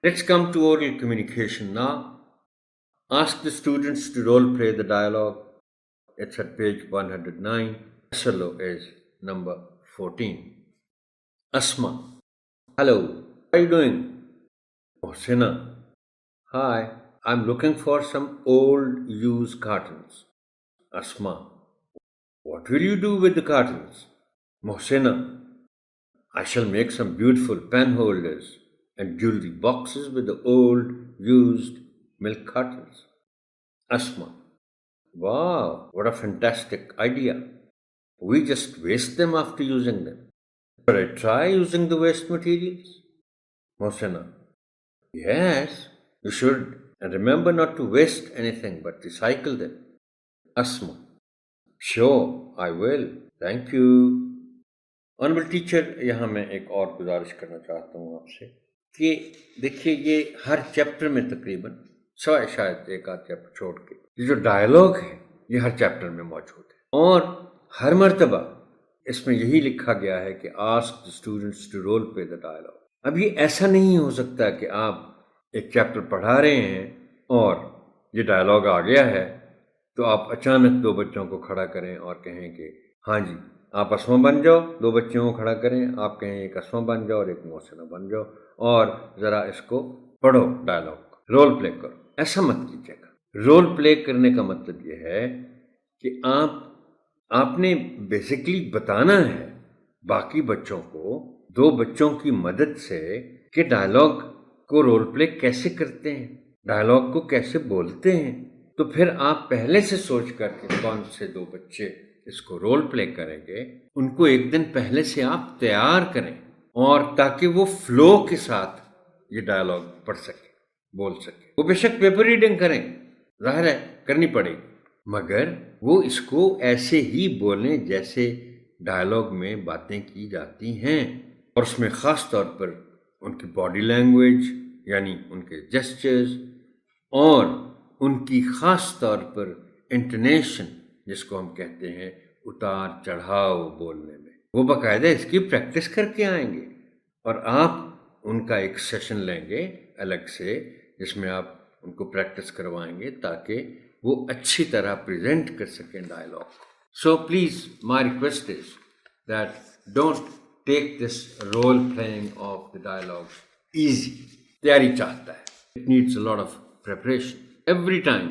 Let's come to oral communication now. Ask the students to role play the dialogue. It's at page 109. SLO is number 14. Asma. Hello, how are you doing? Mohsina. Hi, I'm looking for some old used cartons. Asma. What will you do with the cartons? Mohsina. I shall make some beautiful pen holders and jewelry boxes with the old used milk cartons. Asma. Wow, what a fantastic idea. We just waste them after using them. Should I try using the waste materials? Mohsena. Yes, you should. And remember not to waste anything but recycle them. Asma. Sure, I will. Thank you. Honourable teacher, यहाँ मैं एक और गुजारिश करना चाहता हूँ आपसे कि देखिए, ये हर चैप्टर में तकरीबन शायद एक आध चैप्टर छोड़ के ये जो डायलॉग है ये हर चैप्टर में मौजूद है, और हर मर्तबा इसमें यही लिखा गया है कि ask the students to role play the dialogue. अब ये ऐसा नहीं हो सकता कि आप एक चैप्टर पढ़ा रहे हैं और ये डायलॉग आ गया है तो आप अचानक दो बच्चों को खड़ा करें और कहें कि हाँ जी आप अस्मा बन जाओ, दो बच्चों को खड़ा करें, आप कहें एक अस्मा बन जाओ और एक मोहसिना बन जाओ और ज़रा इसको पढ़ो, डायलॉग रोल प्ले करो। ऐसा मत कीजिएगा। रोल प्ले करने का मतलब ये है कि आपने बेसिकली बताना है बाकी बच्चों को, दो बच्चों की मदद से, कि डायलॉग को रोल प्ले कैसे करते हैं, डायलॉग को कैसे बोलते हैं। तो फिर आप पहले से सोच करके कौन से दो बच्चे इसको रोल प्ले करेंगे उनको एक दिन पहले से आप तैयार करें, और ताकि वो फ्लो के साथ ये डायलॉग पढ़ सके, बोल सके। वो बेशक पेपर रीडिंग करें, जाहिर है करनी पड़ेगी, मगर वो इसको ऐसे ही बोलें जैसे डायलॉग में बातें की जाती हैं, और उसमें ख़ास तौर पर उनकी बॉडी लैंग्वेज यानी उनके जेस्चर्स और उनकी ख़ास तौर पर इंटोनेशन जिसको हम कहते हैं उतार चढ़ाव बोलने में, वो बाकायदा इसकी प्रैक्टिस करके आएंगे। और आप उनका एक सेशन लेंगे अलग से जिसमें आप उनको प्रैक्टिस करवाएंगे ताकि वो अच्छी तरह प्रेजेंट कर सकें dialogue. So please my request is that don't take this role playing of the dialogue easy. तैयारी चाहता है, it needs a lot of preparation every time.